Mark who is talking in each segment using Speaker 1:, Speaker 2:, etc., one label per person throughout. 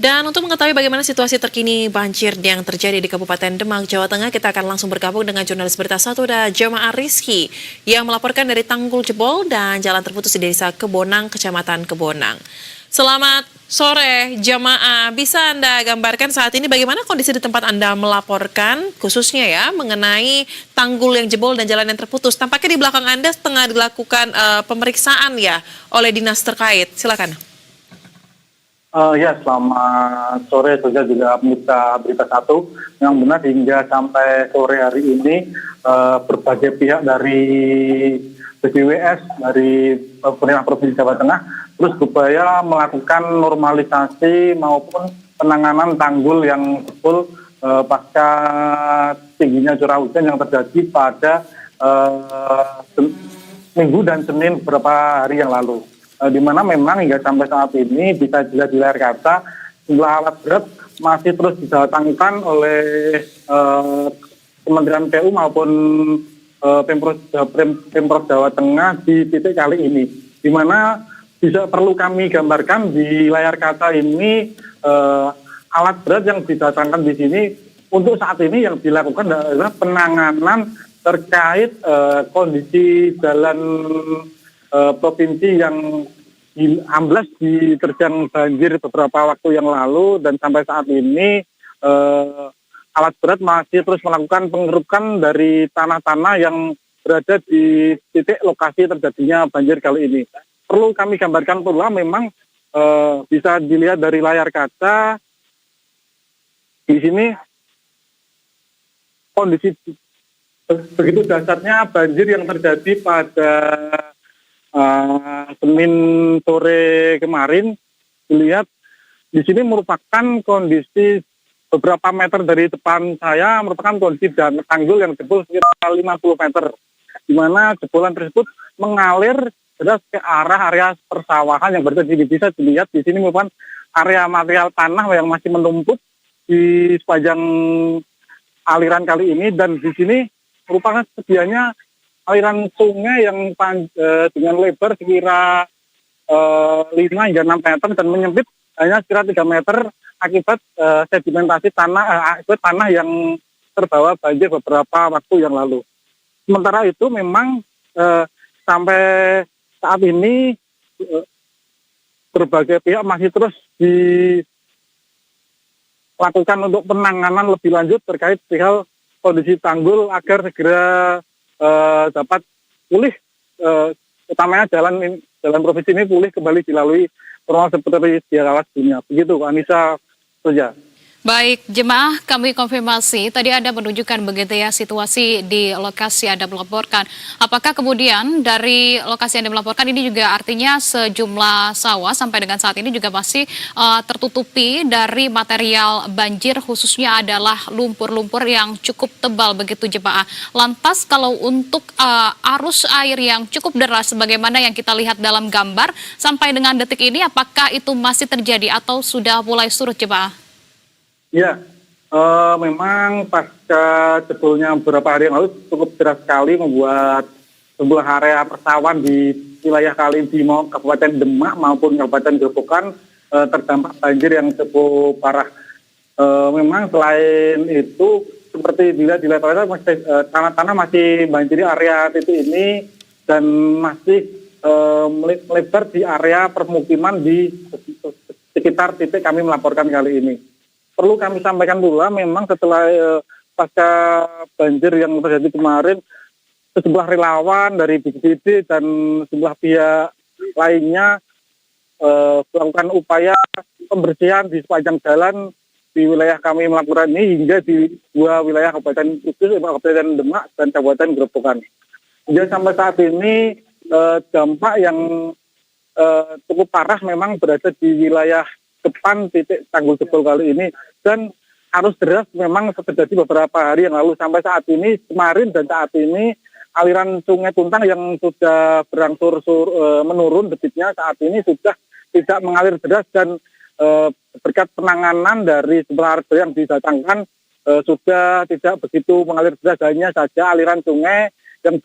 Speaker 1: Dan untuk mengetahui bagaimana situasi terkini banjir yang terjadi di Kabupaten Demak, Jawa Tengah, kita akan langsung bergabung dengan jurnalis berita satu dan Jemaah Rizky yang melaporkan dari tanggul jebol dan jalan terputus di Desa Kebonang, Kecamatan Kebonang. Selamat sore Jemaah, bisa Anda gambarkan saat ini bagaimana kondisi di tempat Anda melaporkan, khususnya ya mengenai tanggul yang jebol dan jalan yang terputus. Tampaknya di belakang Anda tengah dilakukan pemeriksaan ya oleh dinas terkait. Silakan.
Speaker 2: Ya, selamat sore juga pemirsa berita satu. Yang benar hingga sampai sore hari ini berbagai pihak dari BPWS, dari pemerintah Provinsi Jawa Tengah terus berupaya melakukan normalisasi maupun penanganan tanggul yang jebol pasca tingginya curah hujan yang terjadi pada Minggu dan Senin beberapa hari yang lalu. Di mana memang hingga sampai saat ini bisa dilihat di layar kaca jumlah alat berat masih terus didatangkan oleh Kementerian PU maupun Pemprov Jawa Tengah di titik kali ini, di mana bisa perlu kami gambarkan di layar kaca ini alat berat yang didatangkan di sini untuk saat ini yang dilakukan adalah penanganan terkait kondisi jalan provinsi yang amblas diterjang banjir beberapa waktu yang lalu, dan sampai saat ini alat berat masih terus melakukan pengerukan dari tanah-tanah yang berada di titik lokasi terjadinya banjir kali ini. Perlu kami gambarkan pula memang bisa dilihat dari layar kaca di sini kondisi begitu dahsyatnya banjir yang terjadi pada Senin sore kemarin. Dilihat di sini merupakan kondisi beberapa meter dari depan saya merupakan kondisi tanggul yang jebol sekitar 50 meter, di mana jebolan tersebut mengalir deras ke arah area persawahan yang berada di, bisa dilihat di sini merupakan area material tanah yang masih menumpuk di sepanjang aliran kali ini, dan di sini merupakan sedianya aliran sungai yang dengan lebar sekira 5 hingga 6 meter dan menyempit hanya sekira 3 meter akibat sedimentasi tanah yang terbawa banjir beberapa waktu yang lalu. Sementara itu memang sampai saat ini berbagai pihak masih terus dilakukan untuk penanganan lebih lanjut terkait perihal kondisi tanggul agar segera dapat pulih, utamanya jalan provinsi ini pulih kembali dilalui normal seperti sedia kala sebelumnya. Begitu, Anissa Soja.
Speaker 3: Baik, jemaah kami konfirmasi, tadi Anda menunjukkan begitu ya situasi di lokasi Anda melaporkan. Apakah kemudian dari lokasi Anda melaporkan ini juga artinya sejumlah sawah sampai dengan saat ini juga masih tertutupi dari material banjir, khususnya adalah lumpur-lumpur yang cukup tebal begitu jemaah. Lantas kalau untuk arus air yang cukup deras sebagaimana yang kita lihat dalam gambar sampai dengan detik ini, apakah itu masih terjadi atau sudah mulai surut jemaah?
Speaker 2: Ya, memang pasca jebolnya beberapa hari yang lalu cukup deras sekali membuat sebuah area persawahan di wilayah kali di Kabupaten Demak maupun Kabupaten Grobogan terdampak banjir yang cukup parah. Memang selain itu seperti dilihat di level tanah-tanah masih banjiri area titik ini dan masih melebar di area permukiman di sekitar titik kami melaporkan kali ini. Perlu kami sampaikan pula memang setelah pasca banjir yang terjadi kemarin, sejumlah relawan dari BPBD dan sejumlah pihak lainnya melakukan upaya pembersihan di sepanjang jalan di wilayah kami melakukan ini hingga di dua wilayah Kabupaten Kudus, Kabupaten Demak dan Kabupaten Grobogan. Hingga sampai saat ini dampak yang cukup parah memang berada di wilayah depan titik tanggul jebol kali ini, dan arus deras memang terjadi beberapa hari yang lalu. Sampai saat ini, kemarin dan saat ini aliran Sungai Tuntang yang sudah berangsur menurun debitnya saat ini sudah tidak mengalir deras, dan berkat penanganan dari sebelah air yang didatangkan sudah tidak begitu mengalir deras. Hanya saja aliran sungai yang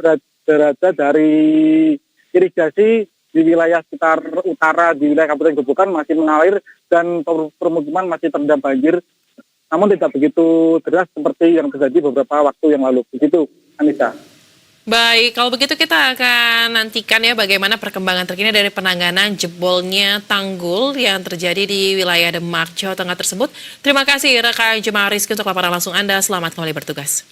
Speaker 2: berada dari irigasi di wilayah sekitar utara di wilayah Kabupaten Gerobokan masih mengalir dan permukiman masih terendam banjir, namun tidak begitu deras seperti yang terjadi beberapa waktu yang lalu. Begitu, Anissa.
Speaker 1: Baik, kalau begitu kita akan nantikan ya bagaimana perkembangan terkini dari penanganan jebolnya tanggul yang terjadi di wilayah Demak, Jawa Tengah tersebut. Terima kasih rekan Jemaah Rizky untuk laporan langsung Anda. Selamat kembali bertugas.